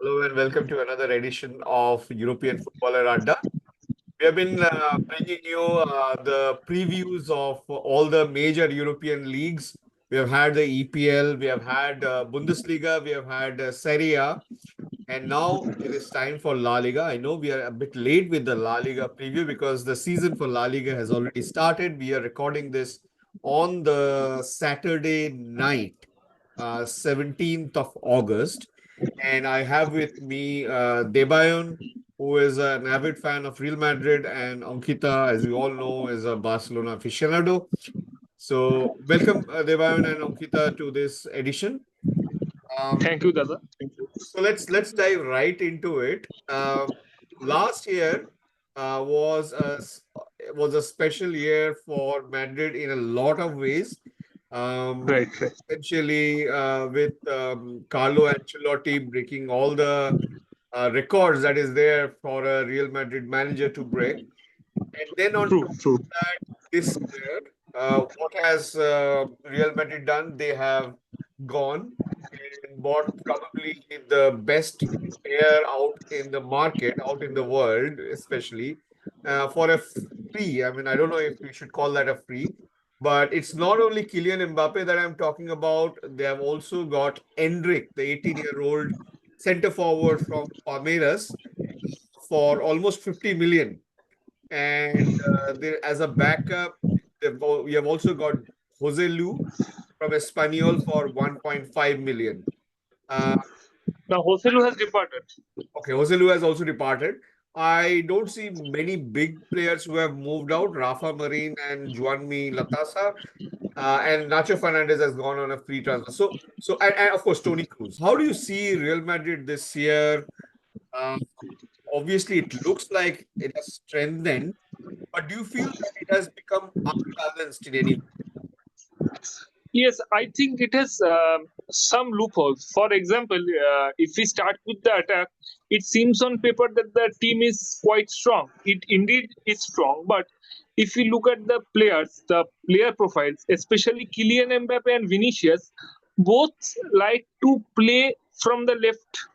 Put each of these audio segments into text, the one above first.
Hello and welcome to another edition of European Footballer Adda. We have been bringing you the previews of all the major European leagues. We have had the EPL, we have had Bundesliga, we have had Serie A, and now it is time for La Liga. I know we are a bit late with the La Liga preview because the season for La Liga has already started. We are recording this on the Saturday night, 17th of August. And I have with me Debayon, who is an avid fan of Real Madrid, and Ankita, as you all know, is a Barcelona aficionado. So, welcome, Debayon and Ankita, to this edition. Um, Thank you, Dada. Thank you. so let's dive right into it. Last year was a special year for Madrid in a lot of ways. Right, right. Essentially, with Carlo Ancelotti breaking all the records that is there for a Real Madrid manager to break, and then on True, top true. of that, this year, what has Real Madrid done? They have gone and bought probably the best player out in the market, out in the world, especially for a free. I mean, I don't know if we should call that a free, but it's not only Kylian Mbappe that I'm talking about. They have also got Endrick, the 18-year-old center forward from Palmeiras, for almost 50 million. And as a backup, we have also got Jose Lu from Espanyol for 1.5 million. Uh, Now, Hoselu has departed. okay, Jose Lu has also departed. I don't see many big players who have moved out. Rafa Marin and Juanmi Latasa. And Nacho Fernandez has gone on a free transfer. And of course, Tony Cruz. How do you see Real Madrid this year? Uh, Obviously, it looks like it has strengthened, but do you feel that it has become unbalanced in any way? Yes, I think it has some loopholes. For example, if we start with the attack, it seems on paper that the team is quite strong. It indeed is strong, but if we look at the player profiles, especially Kylian Mbappe and Vinicius, both like to play from the left.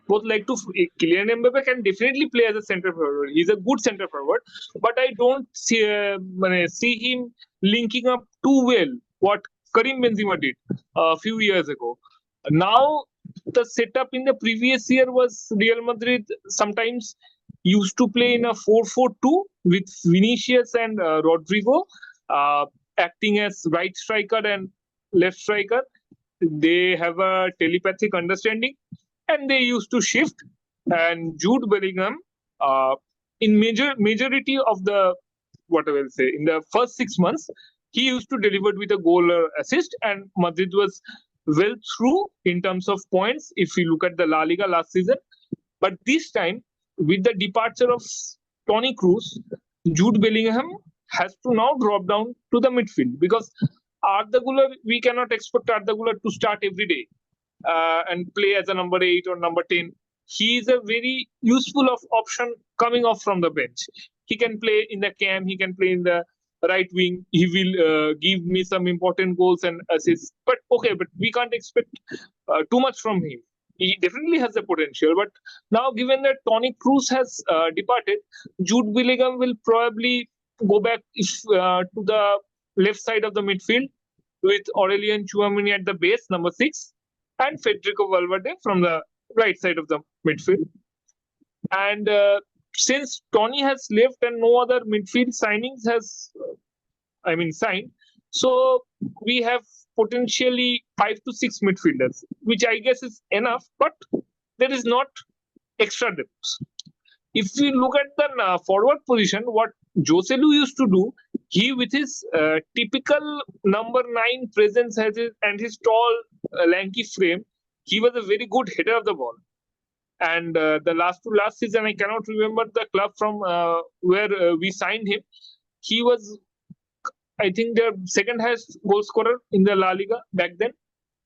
Both like to. Kylian Mbappe can definitely play as a center forward. He's a good center forward, but I don't see him linking up too well what Karim Benzema did a few years ago. Now the setup in the previous year was Real Madrid sometimes used to play in a 4-4-2 with Vinicius and Rodrigo acting as right striker and left striker. They have a telepathic understanding and they used to shift. And Jude Bellingham, in majority of the what I will say in the first 6 months, he used to deliver with a goal or assist, and Madrid was well through in terms of points. If we look at the La Liga last season, but this time with the departure of Tony Cruz, Jude Bellingham has to now drop down to the midfield because Arda Güler, we cannot expect Arda Güler to start every day and play as a number 8 or number 10. He is a very useful option coming off from the bench. He can play in the cam, he can play in the right wing. He will give me some important goals and assists. But okay, but we can't expect too much from him. He definitely has the potential. But now, given that Tony Cruz has departed, Jude Bellingham will probably go back to the left side of the midfield with Aurelien Chouameni at the base, number 6, and Federico Valverde from the right side of the midfield. And since Tony has left and no other midfield signings signed, so we have potentially 5 to 6 midfielders, which I guess is enough, but there is not extra depth. If we look at the forward position, what Joselu used to do, he with his typical number 9 presence and his tall, lanky frame, he was a very good header of the ball. And the last season, I cannot remember the club from where we signed him. He was, I think, the second highest goal scorer in the La Liga back then.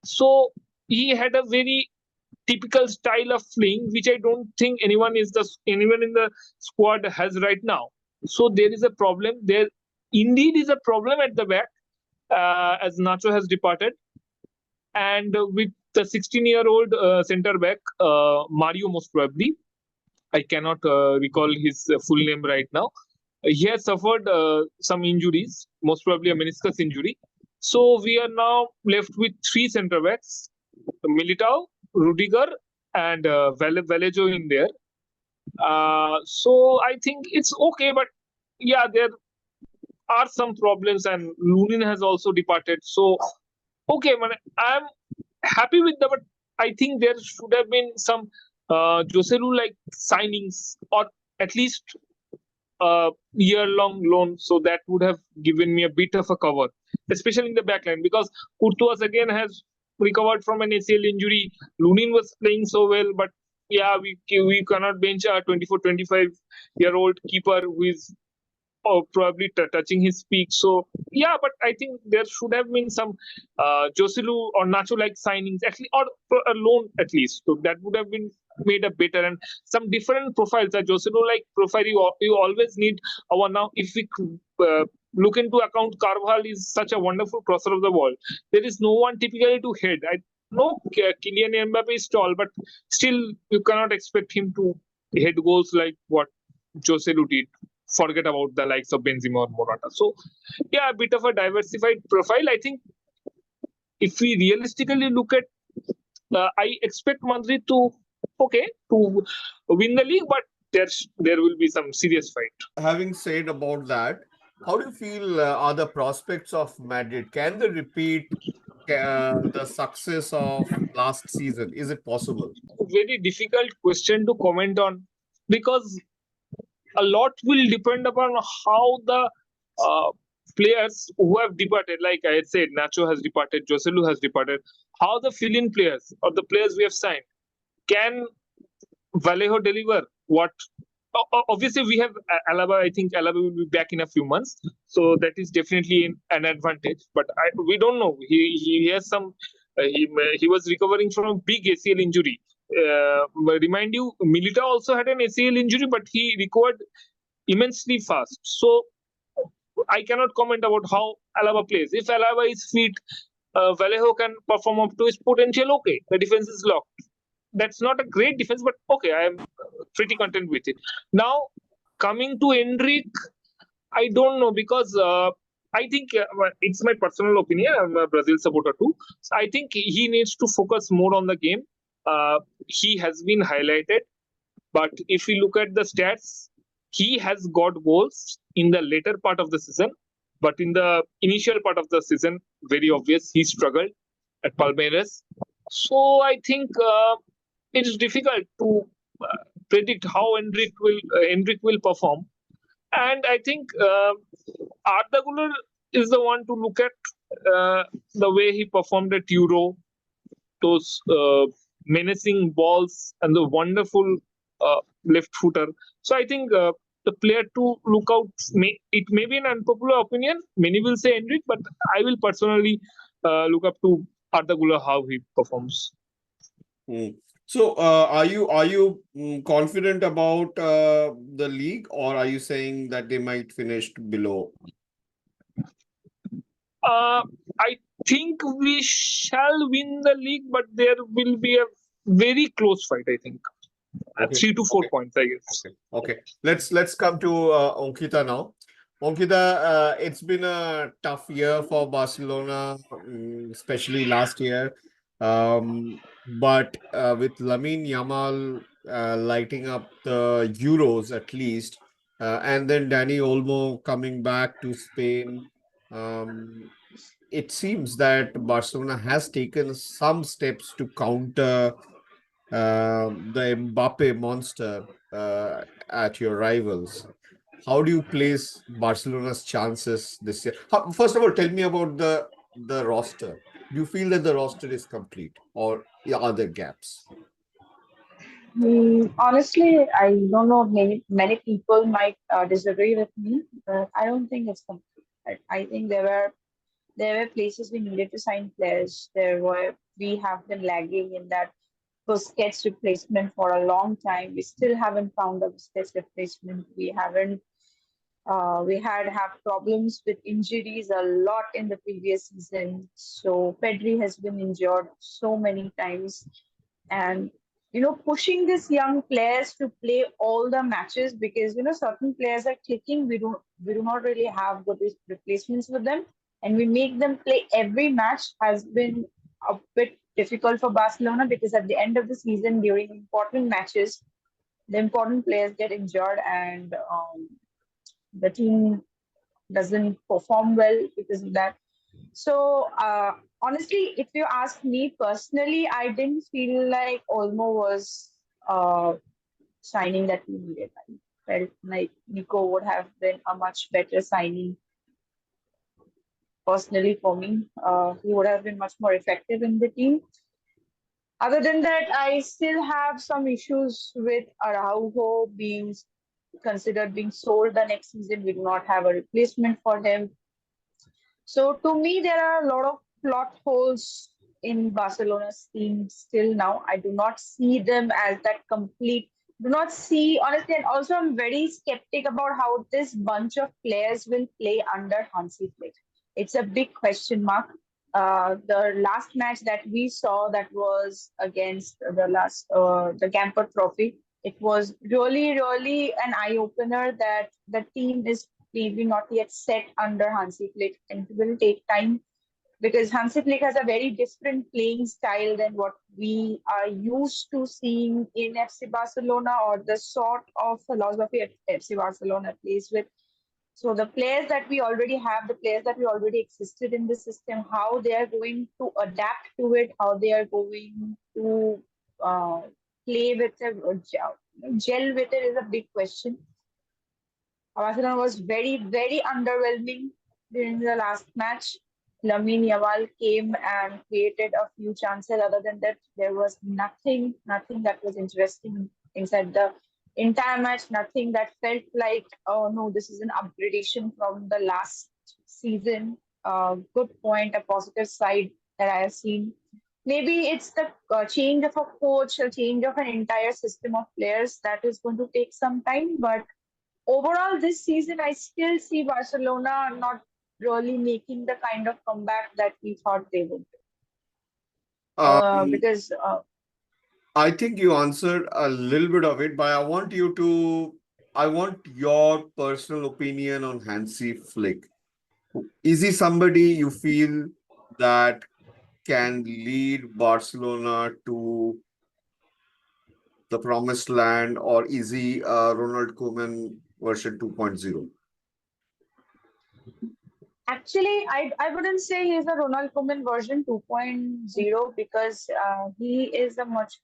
So he had a very typical style of playing, which I don't think anyone in the squad has right now. So there is a problem. There indeed is a problem at the back as Nacho has departed, and with the 16-year-old center back, Mario, most probably. I cannot recall his full name right now. He has suffered some injuries, most probably a meniscus injury. So we are now left with three center backs: Militao, Rudiger, and Vallejo in there. So I think it's okay, but yeah, there are some problems, and Lunin has also departed. So okay, man, I'm happy with that, but I think there should have been some Joselu like signings, or at least a year-long loan, so that would have given me a bit of a cover, especially in the backline, because Courtois again has recovered from an ACL injury. Lunin was playing so well, but yeah, we cannot bench a 24, 25-year-old keeper who is probably touching his peak. So yeah, but I think there should have been some Joselu or Nacho like signings, at least, or a loan at least. So that would have been made a better, and some different profiles. A Joselu like profile you always need. Our now, if we look into account, Carvajal is such a wonderful crosser of the ball. There is no one typically to head. I know Kylian Mbappe is tall, but still you cannot expect him to head goals like what Joselu did. Forget about the likes of Benzema or Morata. So, yeah, a bit of a diversified profile. I think if we realistically look at, I expect Madrid to win the league, but there will be some serious fight. Having said about that, how do you feel are the prospects of Madrid? Can they repeat the success of last season? Is it possible? Very difficult question to comment on, because a lot will depend upon how the uh, players who have departed, like I had said, Nacho has departed, Joselu has departed, how the fill-in players or the players we have signed, can Vallejo deliver what? Obviously, we have Alaba. I think Alaba will be back in a few months, so that is definitely an advantage. But we don't know. He has some. He was recovering from a big ACL injury. Remind you, Milita also had an ACL injury, but he recovered immensely fast. So I cannot comment about how Alaba plays. If Alaba is fit, Vallejo can perform up to his potential. Okay, the defense is locked. That's not a great defense, but okay, I am pretty content with it. Now, coming to Endrick, I don't know, because I think it's my personal opinion. I'm a Brazil supporter too. So I think he needs to focus more on the game. He has been highlighted, but if we look at the stats, he has got goals in the later part of the season, but in the initial part of the season, very obvious he struggled at Palmeiras. So I think it is difficult to predict how Hendrik will perform. And I think Arda Güler is the one to look at, the way he performed at Euro, those menacing balls and the wonderful left footer. So I think the player to look out, it may be an unpopular opinion. Many will say Hendrik, but I will personally look up to Arda Güler, how he performs. So, are you confident about the league, or are you saying that they might finish below? I think we shall win the league, but there will be a very close fight. I think Okay. 3 to 4 points, I guess. Okay. Let's come to Ankita now. Ankita, it's been a tough year for Barcelona, especially last year. But with Lamine Yamal lighting up the Euros at least, and then Dani Olmo coming back to Spain, it seems that Barcelona has taken some steps to counter the Mbappe monster at your rivals. How do you place Barcelona's chances this year? First of all, tell me about the roster. Do you feel that the roster is complete, or are there gaps? Honestly, I don't know. Many people might disagree with me, but I don't think it's complete. I think there were places we needed to sign players. We have been lagging in that Busquets replacement for a long time. We still haven't found a Busquets replacement. We haven't We had have problems with injuries a lot in the previous season. So Pedri has been injured so many times, and pushing these young players to play all the matches because certain players are clicking. We do not really have good replacements with them, and we make them play every match has been a bit difficult for Barcelona because at the end of the season during important matches the important players get injured and the team doesn't perform well because of that. So honestly, if you ask me personally, I didn't feel like Olmo was signing that we needed. I felt like Nico would have been a much better signing personally for me. He would have been much more effective in the team. Other than that, I still have some issues with Araujo being considered being sold the next season. We do not have a replacement for him. So to me, there are a lot of plot holes in Barcelona's team still now. I do not see them as that complete. Do not see honestly, and also I'm very skeptic about how this bunch of players will play under Hansi Flick. It's a big question mark. The last match that we saw that was against the Gamper Trophy. It was really, really an eye opener that the team is maybe not yet set under Hansi Flick and it will take time because Hansi Flick has a very different playing style than what we are used to seeing in FC Barcelona or the sort of philosophy FC Barcelona plays with. So the players that we already have, the players that we already existed in the system, how they are going to adapt to it, how they are going to uh, play with it, or gel with it is a big question. Barcelona was very, very underwhelming during the last match. Lamine Yamal came and created a few chances. Other than that, there was nothing that was interesting inside the entire match. Nothing that felt like, oh no, this is an upgradation from the last season. Good point, a positive side that I have seen. Maybe it's the change of a coach, a change of an entire system of players that is going to take some time, but overall this season I still see Barcelona not really making the kind of comeback that we thought they would. Um, Because I think you answered a little bit of it, but I want your personal opinion on Hansi Flick. Is he somebody you feel that can lead Barcelona to the promised land, or is he Ronald Koeman version 2.0? actually I wouldn't say he's a Ronald Koeman version 2.0 because he is a much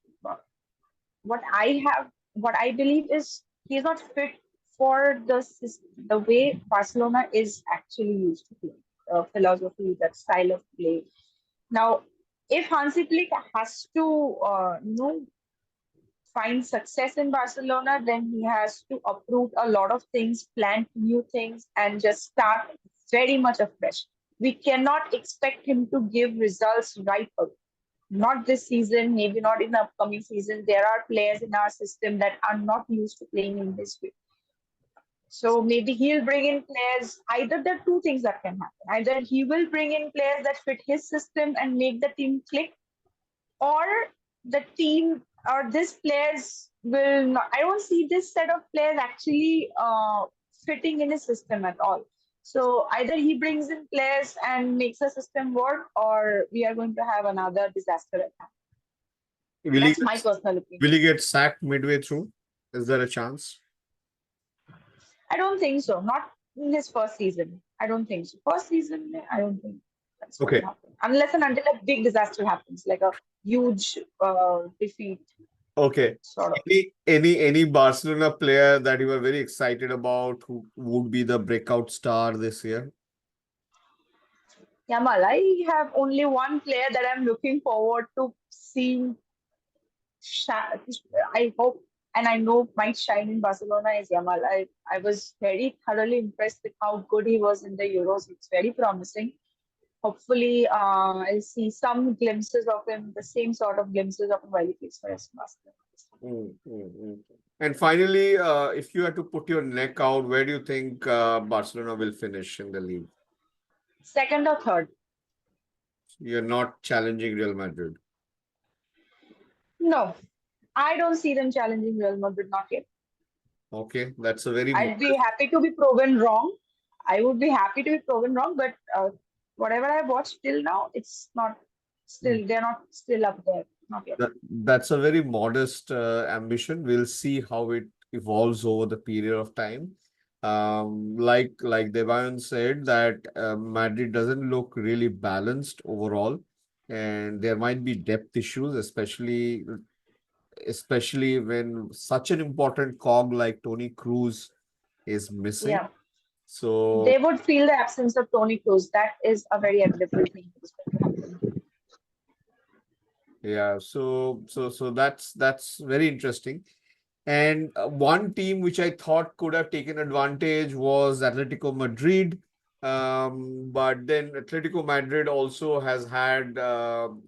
what I have what I believe is he's not fit for the way Barcelona is actually used to play, philosophy, that style of play. Now, if Hansi Flick has to, find success in Barcelona, then he has to uproot a lot of things, plant new things, and just start very much afresh. We cannot expect him to give results right away. Not this season, maybe not in the upcoming season. There are players in our system that are not used to playing in this way. So maybe he'll bring in players. Either there are two things that can happen. Either he will bring in players that fit his system and make the team click, or the team or this players will not. I don't see this set of players actually fitting in his system at all. So either he brings in players and makes the system work, or we are going to have another disaster attack. Will he That's my get, personal will opinion. he get sacked midway through? Is there a chance? I don't think so. Not in his first season. I don't think so. First season, I don't think that's going to Okay. happen. Unless and until a big disaster happens, like a huge defeat, Okay. sort of. Any Barcelona player that you were very excited about who would be the breakout star this year? Yamal, I have only one player that I'm looking forward to seeing. I hope and I know might shine in Barcelona is Yamal. I was very thoroughly impressed with how good he was in the Euros. It's very promising. Hopefully, I'll see some glimpses of him, the same sort of glimpses of him while he plays for us in Barcelona. And finally, if you had to put your neck out, where do you think Barcelona will finish in the league? Second or third? You're not challenging Real Madrid. No, I don't see them challenging Real Madrid, not yet. Okay, that's a very I'd be modest. happy to be proven wrong. I would be happy to be proven wrong, but whatever I've watched till now, it's not still, they're not still up there. Not yet. That's a very modest ambition. We'll see how it evolves over the period of time. Like Devayan said, that Madrid doesn't look really balanced overall, and there might be depth issues, especially when such an important cog like Toni Kroos is missing. Yeah. So They would feel the absence of Toni Kroos. That is a very inevitable thing that is going to happen. yeah, so that's very interesting. And one team which I thought could have taken advantage was Atletico Madrid. But then Atletico Madrid also has had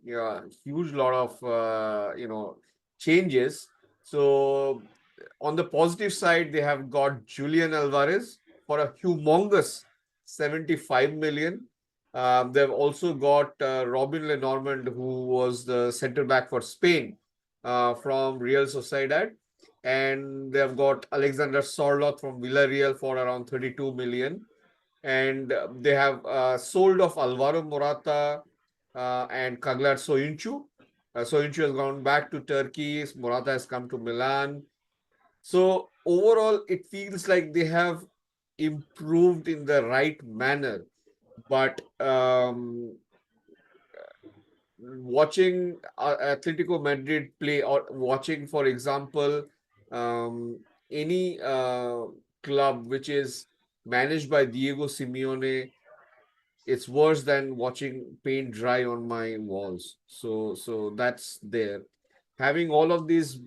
yeah, huge lot of changes. So on the positive side, they have got Julian Alvarez for a humongous 75 million. They've also got Robin Lenormand, who was the center back for Spain from Real Sociedad. And they've got Alexander Sorloth from Villarreal for around 32 million. And they have sold off Alvaro Morata and Kaglar Soyuncu. Soyuncu has gone back to Turkey. Morata has come to Milan. So overall, it feels like they have improved in the right manner. But watching Atletico Madrid play, or watching, for example, any club which is managed by Diego Simeone, it's worse than watching paint dry on my walls. So that's there. Having all of these,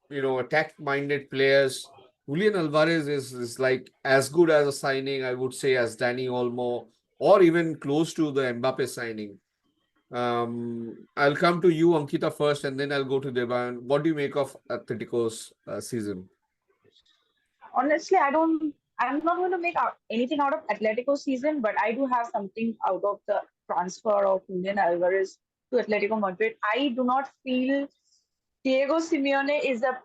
attack-minded players, Julian Alvarez is like as good as a signing, I would say, as Danny Olmo, or even close to the Mbappe signing. I'll come to you, Ankita, first, and then I'll go to Devan. What do you make of Atletico's season? Honestly, I'm not going to make anything out of Atletico season, but I do have something out of the transfer of Julian Alvarez to Atletico Madrid. I do not feel Diego Simeone is a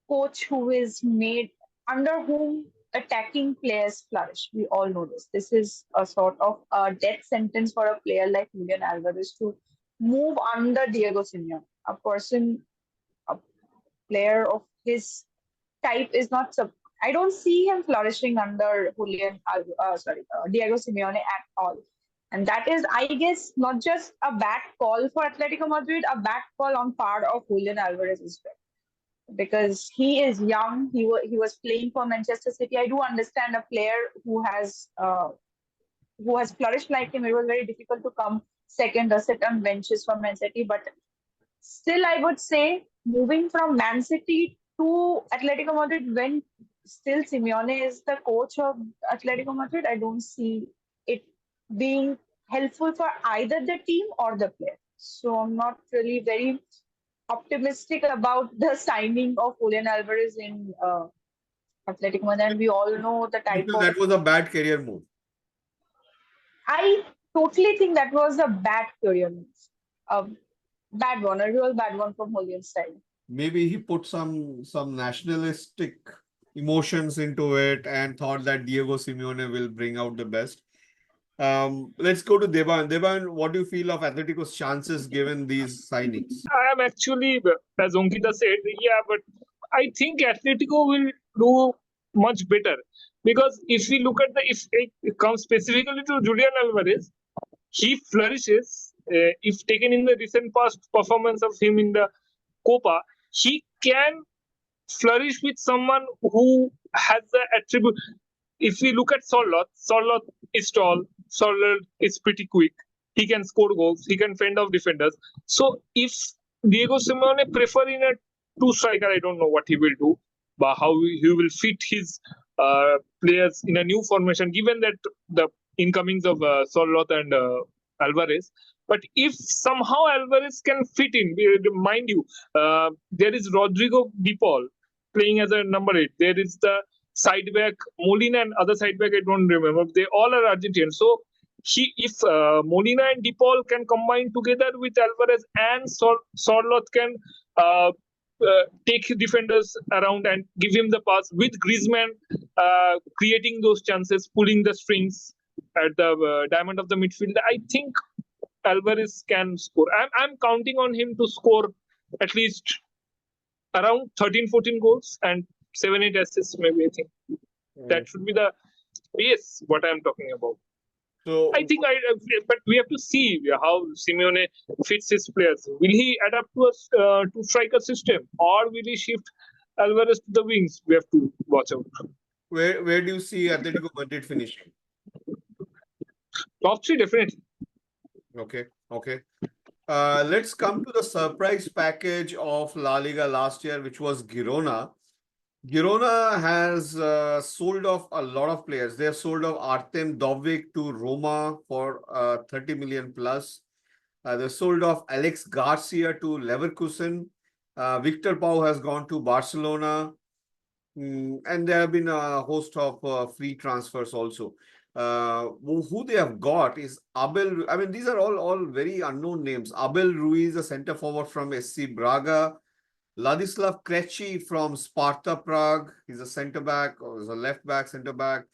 coach who is made under whom attacking players flourish. We all know this. This is a sort of a death sentence for a player like Julian Alvarez to move under Diego Simeone. A player of his type is not. I don't see him flourishing under Diego Simeone at all. And that is, I guess, not just a bad call for Atletico Madrid, a bad call on part of Julian Alvarez as well, because he is young. He was playing for Manchester City. I do understand a player who has flourished like him. It was very difficult to come second or sit on benches for Man City, but still, I would say moving from Man City to Atletico Madrid when still Simeone is the coach of Atletico Madrid, I don't see it being helpful for either the team or the player. So I'm not really very optimistic about the signing of Julian Alvarez in Atletico Madrid. And we all know the You type feel of. that was a bad career move? I totally think that was a bad career move. A bad one, a real bad one from Julian's side. Maybe he put some nationalistic emotions into it and thought that Diego Simeone will bring out the best. Let's go to Devan. Devan, what do you feel of Atletico's chances given these signings? I am actually, as Ankita said, yeah, but I think Atletico will do much better, because if we look at if it comes specifically to Julian Alvarez, he flourishes. If taken in the recent past performance of him in the Copa, he can flourish with someone who has the attribute. If we look at Sorloth is tall, Sorloth is pretty quick. He can score goals, he can fend off defenders. So if Diego Simeone prefer in a two striker, I don't know what he will do, but how he will fit his players in a new formation, given that the incomings of Sorloth and Alvarez. But if somehow Alvarez can fit in, mind you, there is Rodrigo De Paul playing as a number 8. There is the side back Molina and other side back I don't remember. They all are Argentinian. So if Molina and De Paul can combine together with Alvarez and Sorloth can take defenders around and give him the pass with Griezmann creating those chances, pulling the strings at the diamond of the midfield. I think Alvarez can score. I'm counting on him to score at least around 13-14 goals and 7-8 assists, maybe. I think that should be the base what I'm talking about. So I think but we have to see how Simeone fits his players. Will he adapt to a to striker system, or will he shift Alvarez to the wings? We have to watch out. where do you see Atletico Madrid finishing? Top 3 definitely. Okay. Let's come to the surprise package of La Liga last year, which was Girona. Girona has sold off a lot of players. They have sold off Artem Dovbyk to Roma for 30 million plus. They sold off Alex Garcia to Leverkusen. Victor Pau has gone to Barcelona. And there have been a host of free transfers also. Who they have got is Abel. I mean, these are all very unknown names. Abel Ruiz, a center forward from SC Braga. Ladislav Krejci from Sparta Prague. He's a center back or is a left back, center back.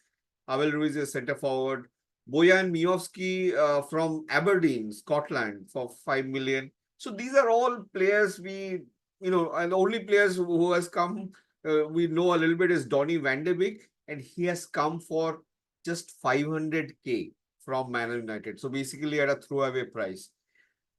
Abel Ruiz is a center forward. Bojan Miovski from Aberdeen, Scotland for 5 million. So these are all players and the only players who has come, we know a little bit is Donny van de Beek, and he has come for just 500k from Man United. So basically at a throwaway price.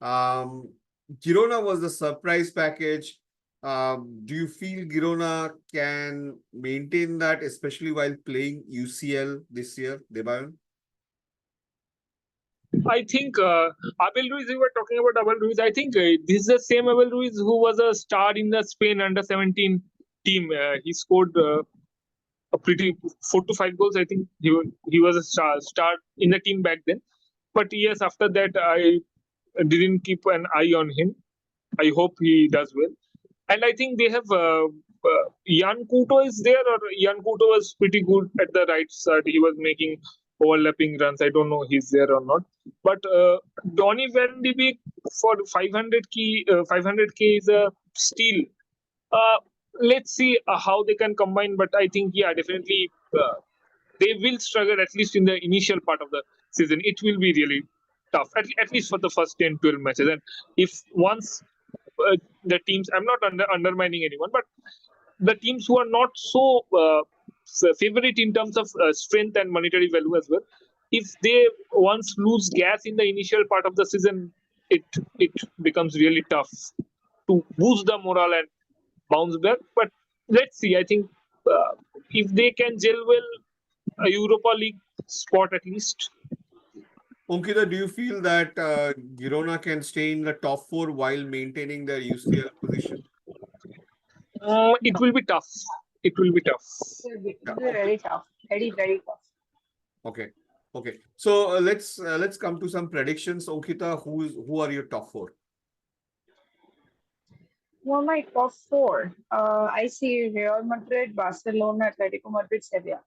Girona was the surprise package. Do you feel Girona can maintain that, especially while playing UCL this year, Debayan? I think Abel Ruiz, we were talking about Abel Ruiz. I think this is the same Abel Ruiz who was a star in the Spain under-17 team. He scored a pretty 4 to 5 goals. I think he was a star in the team back then. But yes, after that, I didn't keep an eye on him. I hope he does well. And I think they have Jan Couto is there, or Jan Couto was pretty good at the right side. He was making overlapping runs. I don't know he's there or not. But Donny van de Beek for 500k is a steal. Let's see how they can combine. But I think, yeah, definitely they will struggle at least in the initial part of the season. It will be really tough, at least for the first 10, 12 matches. And if once the teams, I'm not undermining anyone, but the teams who are not so favorite in terms of strength and monetary value as well, if they once lose gas in the initial part of the season, it becomes really tough to boost the morale and bounce back. But let's see. I think if they can gel well, a Europa League spot at least. Ankita, do you feel that Girona can stay in the top 4 while maintaining their UCL position? It will be tough. It will be tough. It will be very tough. Very, very tough. Okay. So let's come to some predictions. Ankita, who are your top 4? Well, my top 4. I see Real Madrid, Barcelona, Atletico Madrid, Sevilla.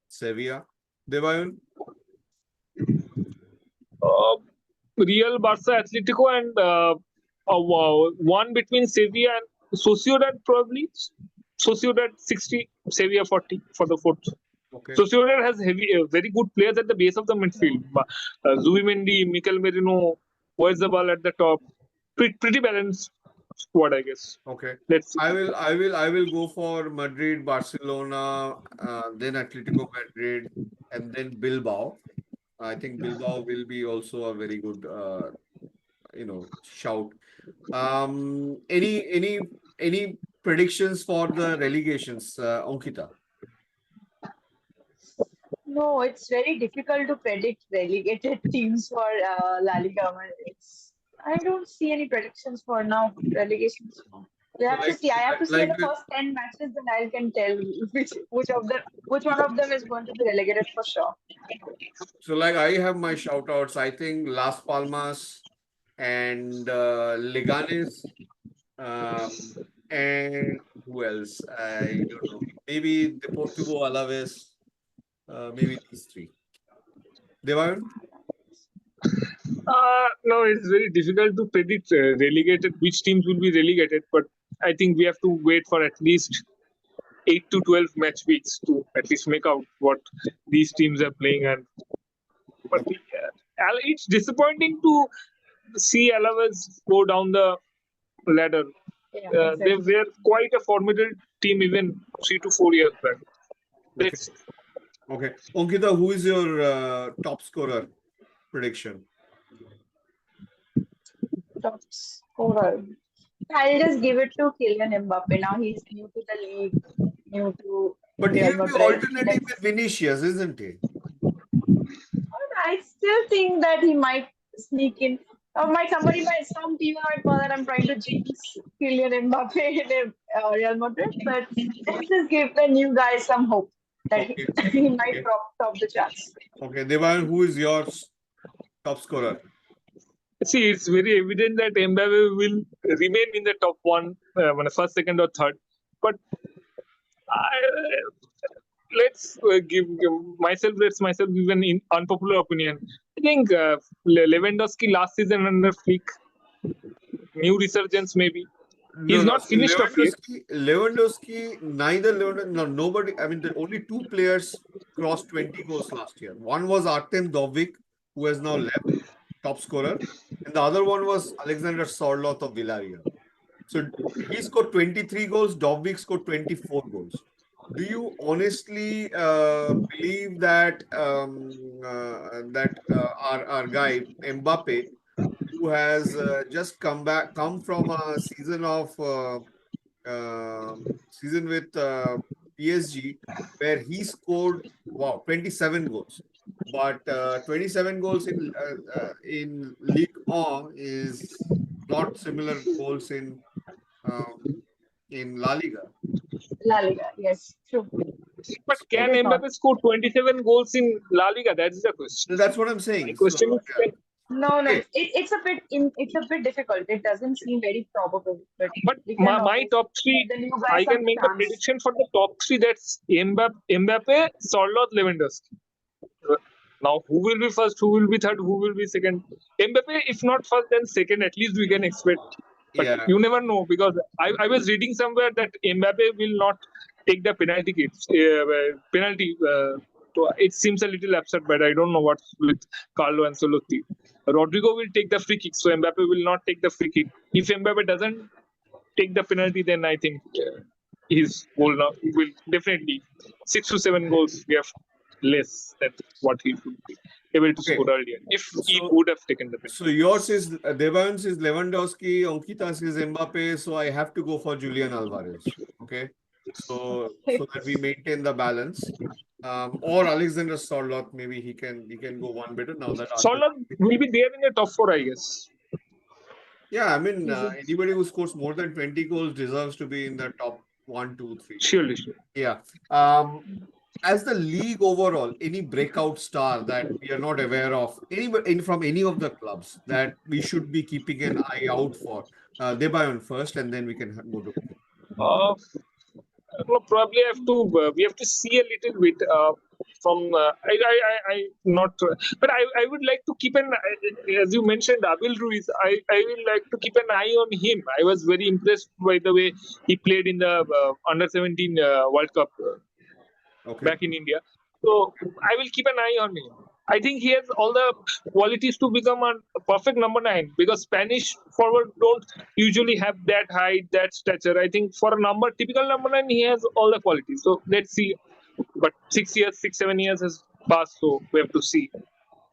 Sevilla. Devayan? Real, Barca, Atletico, and one between Sevilla and Sociedad probably. Sociedad 60, Sevilla 40 for the 4th. Okay. Sociedad has very good players at the base of the midfield. Zubimendi, Mikel Merino, Oyarzabal at the top. Pretty balanced squad, I guess. Okay. Let's see. I will go for Madrid, Barcelona, then Atletico Madrid, and then Bilbao. I think Bilbao will be also a very good shout. Any predictions for the relegations, Ankita? No, it's very difficult to predict relegated teams for La Liga. I don't see any predictions for now. Relegations. We have to see. I have to see in like the first 10 matches, then I can tell which one of them is going to be relegated for sure. so like I have my shout outs. I think Las Palmas and Leganes, and who else? I don't know. Maybe Deportivo Alaves, maybe these three. Devan? No, it's very difficult to predict relegated which teams will be relegated, but I think we have to wait for at least 8 to 12 match weeks to at least make out what these teams are playing. And but it's disappointing to see Alaves go down the ladder. Yeah, They exactly. were quite a formidable team even 3 to 4 years back. Okay. Let's Okay. Ankita, who is your top scorer prediction? Top scorer. I'll just give it to Kylian Mbappe. Now he's new to the league, new to But Real he'll be Madrid. alternating with Vinicius, isn't he? I still think that he might sneak in. Some team might call that I'm trying to jinx Kylian Mbappe in Real Madrid, but let's just give the new guy some hope that Okay. he might Okay. top the charts. Okay. Devan, who is your top scorer? see. It's very evident that Mbappe will remain in the top one, first, second, or third. But let's let's myself give an unpopular opinion. I think Lewandowski last season under Flick, new resurgence maybe. No, He's no. not So finished off yet. Neither Lewandowski, no, nobody. I mean, the only two players crossed 20 goals last year. One was Artem Dovik, who has now left, top scorer, and the other one was Alexander Sorloth of Villarreal. So he scored 23 goals, Dovik scored 24 goals. Do you honestly believe that our guy Mbappe, who has just come from a season with PSG, where he scored 27 goals, but 27 goals in Ligue 1 is not similar goals in La Liga. La Liga, yes, true. But It can is not. Mbappe score 27 goals in La Liga? That's the question. That's what I'm My saying. question So, is, yeah. No, Okay. it's a bit difficult. It doesn't seem very probable, but but we can my always top give three, the new guy I some can make a chance. prediction for the top three. That's Mbappe, Sorloth, Lewandowski. Now, who will be first? Who will be third? Who will be second? Mbappe, if not first, then second. At least we can expect. But Yeah. you never know because I was reading somewhere that Mbappe will not take the penalty kicks. Penalty. It seems a little absurd, but I don't know what's with Carlo Ancelotti. Rodrigo will take the free kick, so Mbappe will not take the free kick. If Mbappe doesn't take the penalty, then I think his goal now will definitely 6 to 7 goals. We have less than what he would be able to Okay. score earlier if he So, would have taken the penalty. so yours is Devan's is Lewandowski, Ankita's is Mbappe. So I have to go for Julian Alvarez. Okay. So that we maintain the balance. Or Alexander Sorloth, maybe he can go one better now that Arthur. Solar will be there in the top four, I guess. Yeah, I mean anybody who scores more than 20 goals deserves to be in the top 1, 2, 3. Surely, sure. Yeah. As the league overall, any breakout star that we are not aware of, from any of the clubs that we should be keeping an eye out for? Debayon first, and then we can go to. Uh, no, probably have to. We have to see a little bit from. I not. But I would like to keep an. As you mentioned, Abel Ruiz. I will like to keep an eye on him. I was very impressed by the way he played in the under 17 World Cup Okay. back in India. So I will keep an eye on him. I think he has all the qualities to become a perfect number 9 because Spanish forward don't usually have that height, that stature. I think for a typical number 9, he has all the qualities. So let's see. But 6, 7 years has passed, so we have to see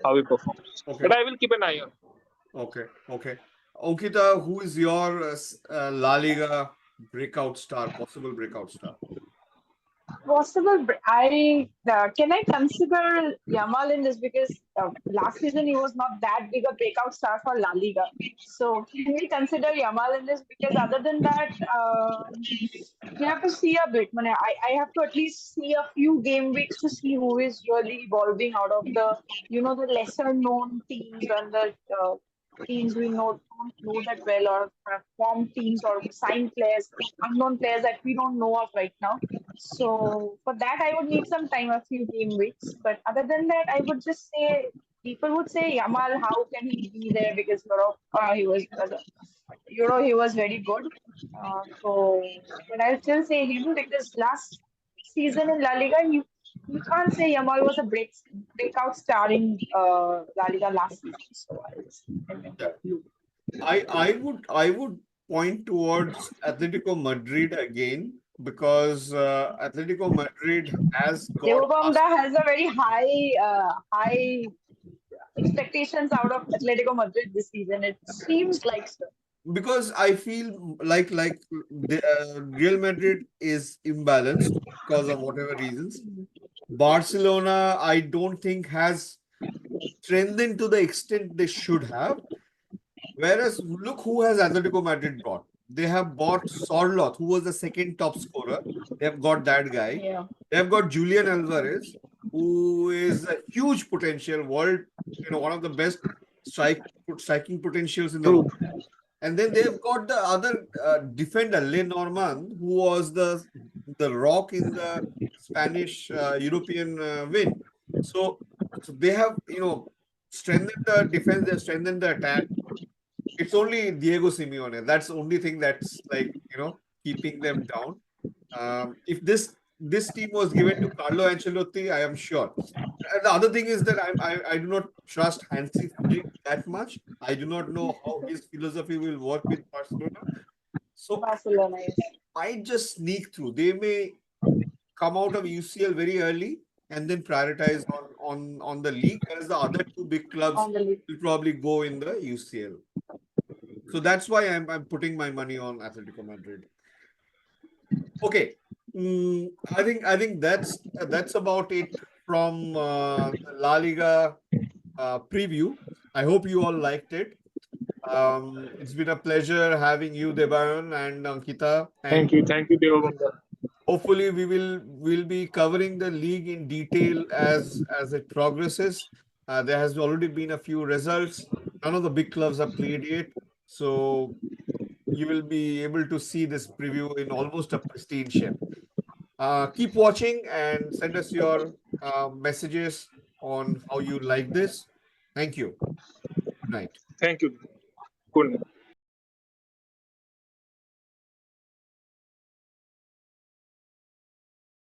how he performs. Okay. But I will keep an eye on. Okay. Okay. Ankita, who is your La Liga breakout star, possible breakout star? possible. Can I consider Yamal in this because last season he was not that big a breakout star for La Liga. So can we consider Yamal in this? Because other than that, we have to see a bit. I have to at least see a few game weeks to see who is really evolving out of the the lesser known teams and the teams we don't know that well, or form teams or signed players, unknown players that we don't know of right now. So for that, I would need some time, a few game weeks. But other than that, I would just say people would say Yamal, how can he be there? Because he was he was very good. But I'll still say him because last season in La Liga, you can't say Yamal was a breakout star in La Liga last season. So I'll just Yeah. you. I would point towards Atletico Madrid again because Atletico Madrid has got us Devabomda has a very high expectations out of Atletico Madrid this season. It seems like so. because I feel like Real Madrid is imbalanced because of whatever reasons. Barcelona, I don't think has strengthened to the extent they should have. Whereas look who has Atletico Madrid got. They have bought Sorloth, who was the second top scorer. They have got that guy. Yeah. They have got Julian Alvarez, who is a huge potential world, one of the best striking potentials in the world. True. And then they've got the other defender, Lenormand, who was the rock in the Spanish European win. So they have strengthened the defense, they've strengthened the attack. It's only Diego Simeone. That's the only thing that's keeping them down. If this team was given to Carlo Ancelotti, I am sure. And the other thing is that I do not trust Hansi Flick that much. I do not know how his philosophy will work with Barcelona. So Barcelona is might just sneak through. They may come out of UCL very early and then prioritize on the league, whereas the other two big clubs on the lead. will probably go in the UCL. So that's why I'm putting my money on Atletico Madrid. Okay. I think that's about it from the La Liga preview. I hope you all liked it. It's been a pleasure having you, Debayan and Ankita. And Thank you, Devabanda. hopefully we'll be covering the league in detail as it progresses. There has already been a few results. None of the big clubs have played yet, so you will be able to see this preview in almost a pristine shape. Keep watching and send us your messages on how you like this. Thank you. Good night. Thank you. Good night.